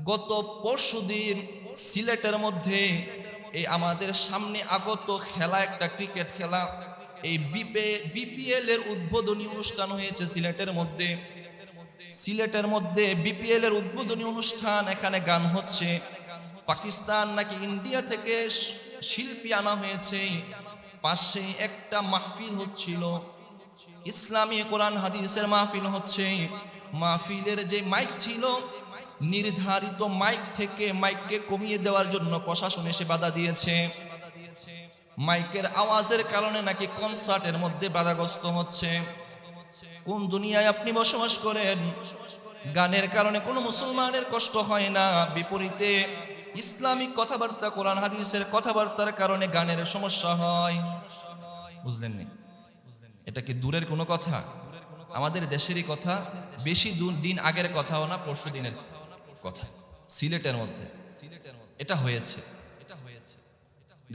গত পরশুদিন সিলেটের মধ্যে এই আমাদের সামনে আগত খেলা, একটা ক্রিকেট খেলা, এই বিপিএল এর উদ্বোধনী অনুষ্ঠান হয়েছে সিলেটের মধ্যে বিপিএল এর উদ্বোধনী অনুষ্ঠান। এখানে গান হচ্ছে, পাকিস্তান নাকি ইন্ডিয়া থেকে শিল্পী আনা হয়েছে। পাশে একটা মাহফিল হচ্ছিল, ইসলামী কোরআন হাদিসের মাহফিল হচ্ছে। মাহফিলের যে মাইক ছিল, নির্ধারিত মাইক থেকে মাইককে কমিয়ে দেওয়ার জন্য প্রশাসন এসে বাধা দিয়েছে। মাইকের আওয়াজের কারণে নাকি কনসার্টের মধ্যে বাধাগ্রস্ত হচ্ছে। কোন দুনিয়ায় আপনি বসবাস করেন? গানের কারণে কোনো মুসলমানের কষ্ট হয় না, বিপরীতে ইসলামিক কথাবার্তা, কোরআন হাদিসের কথাবার্তার কারণে গানের সমস্যা হয়। বুঝলেন নি? এটা কি দূরের কোনো কথা? আমাদের দেশেরই কথা, বেশি দিন আগের কথাও না, পরশু দিনের কথা। সিলেটের মধ্যে এটা হয়েছে।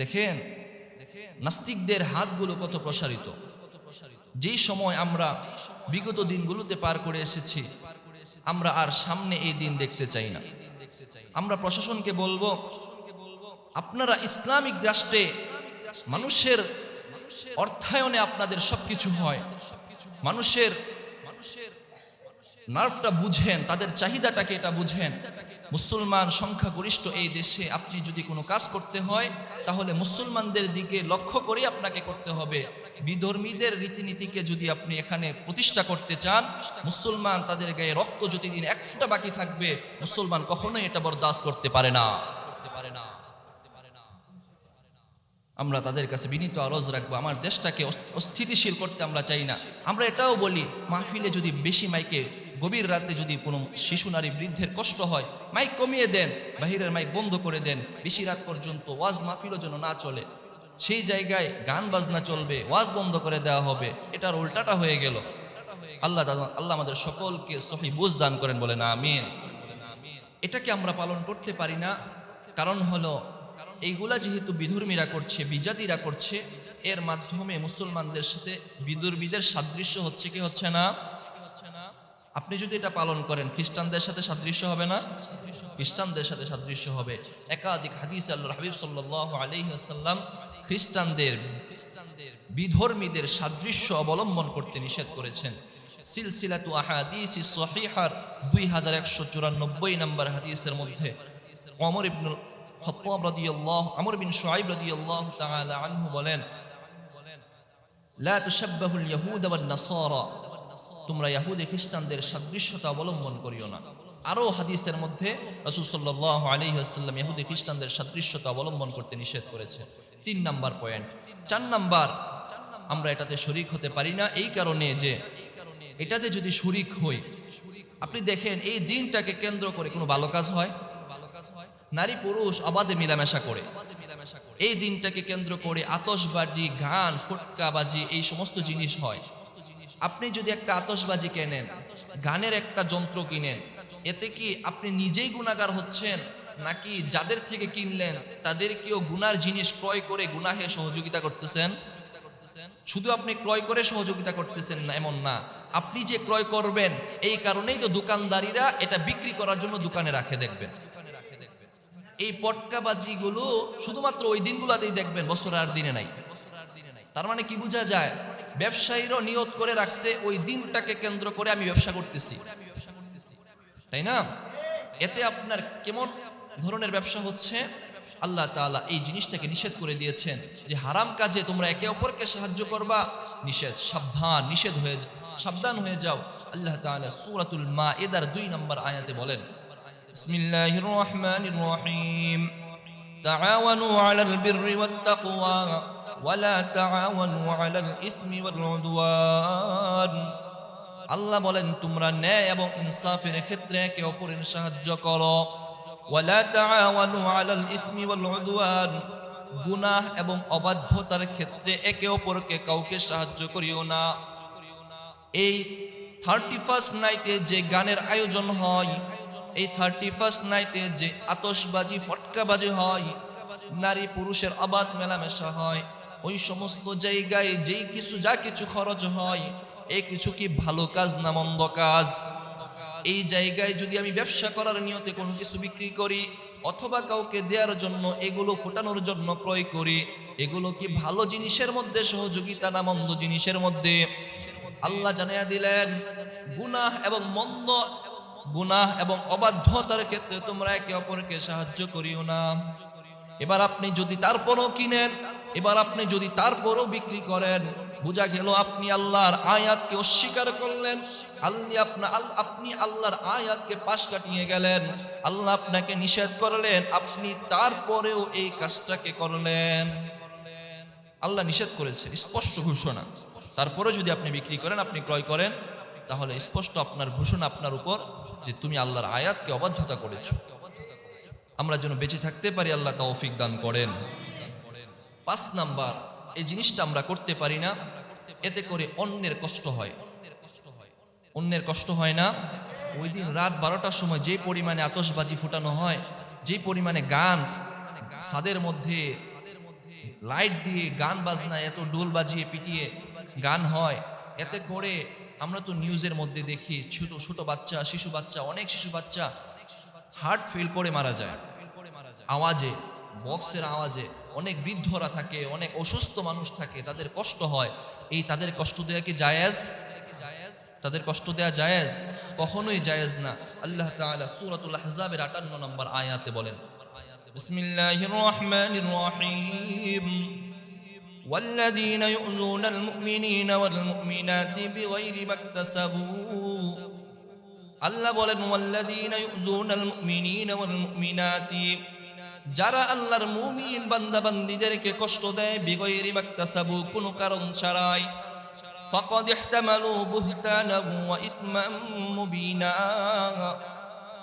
দেখেন নাস্তিকদের হাতগুলো কত প্রসারিত। যেই সময় আমরা বিগত দিনগুলোতে পার করে এসেছি, আমরা আর সামনে এই দিন দেখতে চাই না। আমরা প্রশাসনকে বলবো, আপনারা ইসলামিক রাষ্ট্রে মানুষের অর্থায়নে আপনাদের সবকিছু হয়, মানুষের নার্ভটা বুঝেন, তাদের চাহিদাটাকে এটা বুঝেন। মুসলমান সংখ্যাগরিষ্ঠ এই দেশে আপনি যদি কোনো কাজ করতে হয়, তাহলে মুসলমানদের দিকে লক্ষ্য করে আপনাকে করতে হবে। বিধর্মীদের রীতিনীতিকে যদি আপনি এখানে প্রতিষ্ঠা করতে চান, মুসলমান তাদের গায়ে রক্ত যতদিন এক ফোঁটা বাকি থাকবে, মুসলমান কখনোই এটা বরদাস্ত করতে পারে না। আমরা তাদের কাছে বিনীত আরজ রাখবো, আমার দেশটাকে অস্থিতিশীল করতে আমরা চাই না। আমরা এটাও বলি, মাহফিলে যদি বেশি মাইকে, গভীর রাতে যদি কোনো শিশু নারী বৃদ্ধের কষ্ট হয়, মাইক কমিয়ে দেন, বাহিরের মাইক বন্ধ করে দেন। বেশি রাত পর্যন্ত ওয়াজ মাহফিলও যেন না চলে, সেই জায়গায় গান বাজনা চলবে, ওয়াজ বন্ধ করে দেওয়া হবে। এটার উল্টাটা হয়ে গেল। আল্লাহ আমাদের সকলকে সহিহ বুঝ দান করেন, বলেন আমিন। এটাকে আমরা পালন করতে পারি না, কারণ হলো এইগুলা যেহেতু বিধর্মীরা করছে, বিজাতিরা করছে, এর মাধ্যমে মুসলমানদের সাথে বিধর্মীদের সাদৃশ্য হচ্ছে কি হচ্ছে না? আপনি যদি এটা পালন করেন, খ্রিস্টানদের সাথে সাদৃশ্য হবে না? খ্রিস্টানদের সাথে সাদৃশ্য হবে। একাধিক হাদিস আল্লাহর হাবিব সাল্লাল্লাহু আলাইহি ওয়াসাল্লাম খ্রিস্টানদের বিধর্মীদের সাদৃশ্য অবলম্বন করতে নিষেধ করেছেন। সিলসিলাতু আহাদিস সহিহার 2194 নম্বর হাদিসের মধ্যে ওমর ইবনে খাত্তাব রাদিয়াল্লাহু, আমর বিন শুআইব রাদিয়াল্লাহু তাআলা আনহু বলেন, লা তুশাব্বাহুল ইয়াহুদ ওয়ান নাসারা, তোমরা ইহুদি খ্রিস্টানদের সাদৃশ্যতা অবলম্বন করিও না। আরো হাদিসের মধ্যে রাসূল সাল্লাল্লাহু আলাইহি ওয়াসাল্লাম ইহুদি খ্রিস্টানদের সাদৃশ্যতা অবলম্বন করতে নিষেধ করেছে। 3 নাম্বার পয়েন্ট। 4 নাম্বার, আমরা এটাতে শরীক হতে পারি না, এই কারণে যে এটাতে যদি শরীক হই, আপনি দেখেন এই দিনটাকে কেন্দ্র করে কোনো ভালো কাজ হয়? নারী পুরুষ অবাধে মিলামেশা করে, এই দিনটাকে কেন্দ্র করে আতশবাজি, গান, ফুটকাবাজি, এই সমস্ত জিনিস হয়। আপনি যদি একটা আতশবাজি কেনেন, গানের একটা যন্ত্র কিনেন, এতে কি আপনি নিজেই গুনাহগার হচ্ছেন, নাকি যাদের থেকে কিনলেন তাদেরকেও গুনার জিনিস ক্রয় করে গুনাহে সহযোগিতা করতেছেন? শুধু আপনি ক্রয় করে সহযোগিতা করতেছেন না এমন না, আপনি যে ক্রয় করবেন এই কারণেই তো দোকানদারিরা এটা বিক্রি করার জন্য দোকানে রাখে। দেখবেন এই পটকাবাজিগুলো শুধুমাত্র ওই দিনগুলোতেই দেখবেন, বছর আর দিনে নাই। তার মানে কি বোঝা যায়? ব্যবসায়ীরাও নিয়ত করে রাখছে ওই দিনটাকে কেন্দ্র করে আমি ব্যবসা করতেছি, তাই না? এতে আপনার কেমন ধরনের ব্যবসা হচ্ছে? আল্লাহ তাআলা এই জিনিসটাকে নিষেধ করে দিয়েছেন যে হারাম কাজে তোমরা একে অপরকে সাহায্য করবা, নিষেধ, সাবধান হয়ে যাও। আল্লাহ তাআলা সূরাতুল মাইদার 2 নম্বর আয়াতে বলেন, বিসমিল্লাহির রহমানির রহিম, তাআওয়ানু আলাল বিররি ওয়াত তাকওয়া ওয়ালা তাআওয়ানু আলাল ইসমি ওয়াল উদওয়ান। আল্লাহ বলেন, তোমরা ন্যায় এবং ইনসাফের ক্ষেত্রে একে অপরের সাহায্য করো। ওয়ালা তাআওয়ানু আলাল ইসমি ওয়াল উদওয়ান, গুনাহ এবং অবাধ্যতার ক্ষেত্রে একে অপরকে কাউকে সাহায্য করিও না। এই 31st নাইটে যে গানের আয়োজন হয়, এই 31st নাইটে যে আতশবাজি, ফটকাবাজি হয়, নারী পুরুষের অবাধ মেলামেশা হয়, ওই সমস্ত জায়গায় যা কিছু খরচ হয়, এই কিছু কি ভালো কাজ না মন্দ কাজ? এই জায়গায় যদি আমি ব্যবসা করার নিয়তে কোনো কিছু বিক্রি করি অথবা কাউকে দেওয়ার জন্য এগুলো ফোটানোর জন্য ক্রয় করি, এগুলো কি ভালো জিনিসের মধ্যে সহযোগিতা না মন্দ জিনিসের মধ্যে? আল্লাহ জানিয়ে দিলেন, গুনাহ এবং মন্দ, গুনাহ এবং অবাধ্যতার ক্ষেত্রে তোমরা একে অপরকে সাহায্য করিও না। এবার আপনি যদি তারপরও কিনেন, এবার আপনি যদি তারপরও বিক্রি করেন, বোঝা গেল আপনি আল্লাহর আয়াতকে অস্বীকার করলেন। আপনি আল্লাহর আয়াতকে পাশ কাটিয়ে গেলেন। আল্লাহ আপনাকে নিষেধ করলেন, আপনি তারপরেও এই কাজটাকে করলেন। আল্লাহ নিষেধ করেছে, স্পষ্ট ঘোষণা। তারপরে যদি আপনি বিক্রি করেন, আপনি ক্রয় করেন, তাহলে স্পষ্ট আপনার ঘোষণা আপনার উপর যে তুমি আল্লাহর আয়াতকে অবাধ্যতা করেছো। আমরা যেন বেঁচে থাকতে পারি, আল্লাহ তৌফিক দান করেন। 5 নাম্বার, এই জিনিসটা আমরা করতে পারি না, এতে করে অন্যের কষ্ট হয়। অন্যের কষ্ট হয় না? ওই দিন রাত 12টার সময় যে পরিমাণে আতশবাজি ফুটানো হয়, যে পরিমাণে গান ছাদের মধ্যে লাইট দিয়ে গান বাজনা এত ডোল বাজিয়ে পিটিয়ে গান হয়, এতে করে আমরা তো নিউজের মধ্যে দেখি ছোট ছোট বাচ্চা, শিশু বাচ্চা, অনেক শিশু বাচ্চা হার্ট ফেল করে মারা যায় আওয়াজে, বক্সের আওয়াজে। অনেক বৃদ্ধরা থাকে, অনেক অসুস্থ মানুষ থাকে, তাদের কষ্ট হয়। এই তাদের কষ্ট দেয়া কি জায়েজ? তাদের কষ্ট দেয়া জায়েজ? কখনোই জায়েজ না। আল্লাহ তাআলা সূরাতুল আহজাবের 58 নম্বর আয়াতে বলেন, বিসমিল্লাহির রহমানির রহিম, والذين يؤذون المؤمنين والمؤمنات بغير ما اكتسبوا। আল্লাহ বলেন, ওয়াল্লাযীনা ইউযুনাল মুমিনিনা ওয়াল মুমিনাতি, যারা আল্লাহর মুমিন বান্দা বান্দীদেরকে কষ্ট দেয়, বিগয়রি মাকতাসাবু, কোনো কারণ ছাড়াই, ফাকাদ ইহতামালু বুহতানান ওয়া ইসমান মুবিনা।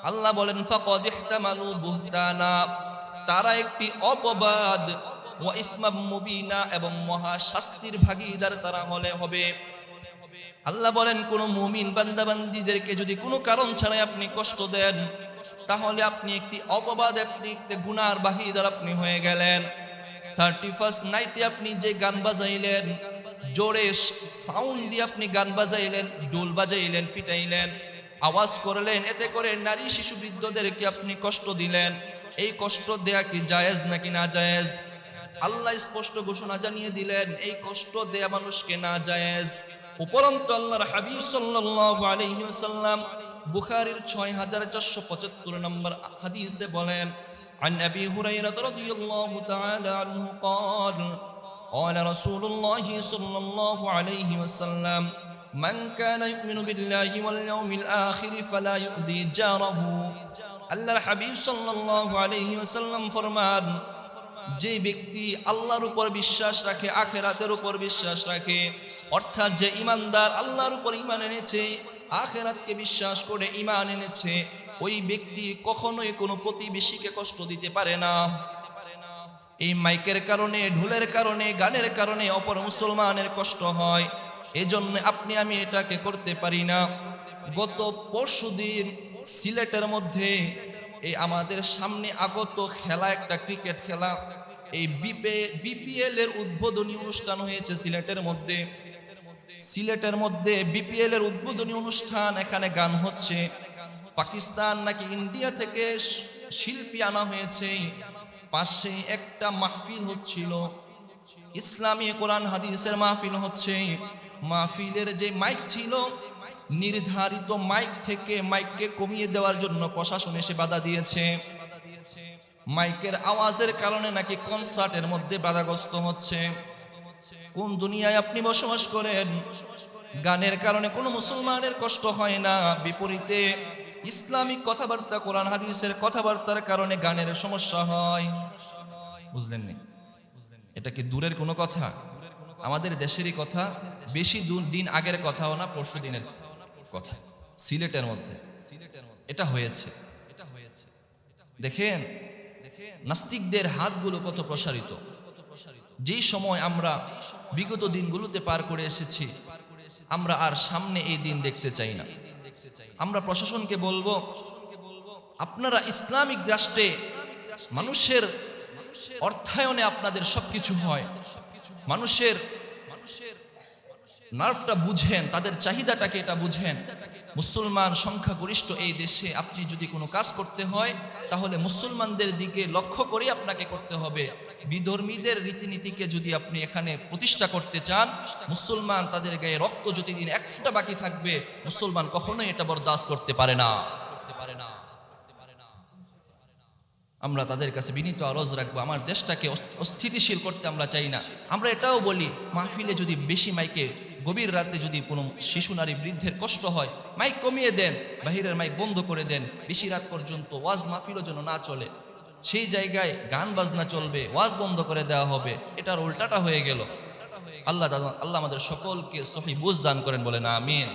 আল্লাহ বলেন, ফাকাদ ইহতামালু বুহতানা, তারা একটি অপবাদ, ওয়া ইসমান মুবিনা, এবং মহা শাস্তির ভাগীদার তারা হবে। আল্লাহ বলেন, কোন মুমিন বান্দা বান্দীদেরকে যদি কোনো কারণ ছাড়াই আপনি কষ্ট দেন, তাহলে আপনি একটি অপবাদ, আপনি একটি গুনার ভাগীদার আপনি হয়ে গেলেন। 31st নাইটে আপনি যে গান বাজাইলেন, জোরে সাউন্ড দিয়ে আপনি গান বাজাইলেন, ডোল বাজাইলেন, পিটাইলেন, আওয়াজ করলেন, এতে করে নারী শিশু বৃদ্ধদেরকে আপনি কষ্ট দিলেন। এই কষ্ট দেয়া কি জায়েজ নাকি না জায়েজ? আল্লাহ স্পষ্ট ঘোষণা জানিয়ে দিলেন, এই কষ্ট দেয়া মানুষকে না জায়েজ। উপরন্তু আল্লাহর হাবিব সাল্লাল্লাহু আলাইহি ওয়াসাল্লাম বুখারীর 6475 নম্বর হাদিসে বলেন, عن أبي هريرة رضي الله تعالى عنه قال قال رسول الله صلى الله عليه وسلم من كان يؤمن بالله واليوم الآخر فلا يؤذي جاره। আল্লাহর হাবিব সাল্লাল্লাহু আলাইহি ওয়াসাল্লাম ফরমান, যে ব্যক্তি আল্লাহর উপর বিশ্বাস রাখে, আখিরাতের উপর বিশ্বাস রাখে, অর্থাৎ যে ইমানদার, আল্লাহর উপর ঈমান এনেছে, আখিরাতকে বিশ্বাস করে ঈমান এনেছে, ওই ব্যক্তি কখনোই কোনো প্রতিবেশীকে কষ্ট দিতে পারে না। এই মাইকের কারণে, ঢোলের কারণে, গানের কারণে অপর মুসলমানের কষ্ট হয়, এজন্য আপনি আমি এটাকে করতে পারি না। গত পরশুদিন সিলেটের মধ্যে এই আমাদের সামনে আগত খেলা, একটা ক্রিকেট খেলা, এই বিপিএল এর উদ্বোধনী অনুষ্ঠান হয়েছে সিলেটের মধ্যে। সিলেটের মধ্যে বিপিএল এর উদ্বোধনী অনুষ্ঠান, এখানে গান হচ্ছে। পাকিস্তান নাকি ইন্ডিয়া থেকে শিল্পী আনা হয়েছে। পাশে একটা মাহফিল হচ্ছিল, ইসলামী কোরআন হাদিসের মাহফিল হচ্ছে। মাহফিলের যে মাইক ছিল, নির্ধারিত মাইক থেকে মাইককে কমিয়ে দেওয়ার জন্য প্রশাসন এসে বাধা দিয়েছে। মাইকের আওয়াজের কারণে নাকি কনসার্টের মধ্যে বাধাগ্রস্ত হচ্ছে। কোন দুনিয়ায় আপনি বসবাস করেন? গানের কারণে কোনো মুসলমানের কষ্ট হয় না, বিপরীতে ইসলামিক কথাবার্তা, কোরআন হাদিসের কথাবার্তার কারণে গানের সমস্যা হয়। বুঝলেন নি? এটা কি দূরের কোনো কথা? আমাদের দেশেরই কথা, বেশি দিন আগের কথাও না, পরশু দিনের কথা। সিলেটের মধ্যে এটা হয়েছে। দেখেন নাস্তিকদের হাতগুলো কত প্রসারিত। যেই সময় আমরা বিগত দিনগুলোতে পার করে এসেছি, আমরা আর সামনে এই দিন দেখতে চাই না। আমরা প্রশাসনকে বলবো, আপনারা ইসলামিক রাষ্ট্রে মানুষের অর্থায়নে আপনাদের সবকিছু হয়, মানুষের নার্ভটা বুঝেন, তাদের চাহিদাটাকে এটা বুঝেন। মুসলমান সংখ্যাগরিষ্ঠ এই দেশে আপনি যদি কোনো কাজ করতে হয় তাহলে মুসলমানদের দিকে লক্ষ্য করে আপনাকে করতে হবে। বিধর্মীদের রীতিনীতিকে যদি আপনি এখানে প্রতিষ্ঠা করতে চান, মুসলমান তাদের গায়ে রক্ত যদি দিন এক ফোঁটা বাকি থাকবে, মুসলমান কখনোই এটা বরদাস্ত করতে পারে না। আমরা তাদের কাছে বিনীত আরজ রাখবো, আমার দেশটাকে অস্থিতিশীল করতে আমরা চাই না। আমরা এটাও বলি, মাহফিলে যদি বেশি মাইকে গভীর রাতে যদি কোনো শিশু নারী বৃদ্ধের কষ্ট হয়, মাইক কমিয়ে দেন, বাহিরের মাইক বন্ধ করে দেন, বেশি রাত পর্যন্ত ওয়াজ মাহফিলও যেন না চলে। সেই জায়গায় গান বাজনা চলবে, ওয়াজ বন্ধ করে দেওয়া হবে, এটার উল্টাটা হয়ে গেল। আল্লাহ আমাদের সকলকে সহি বুঝ দান করেন, বলেন আমিন।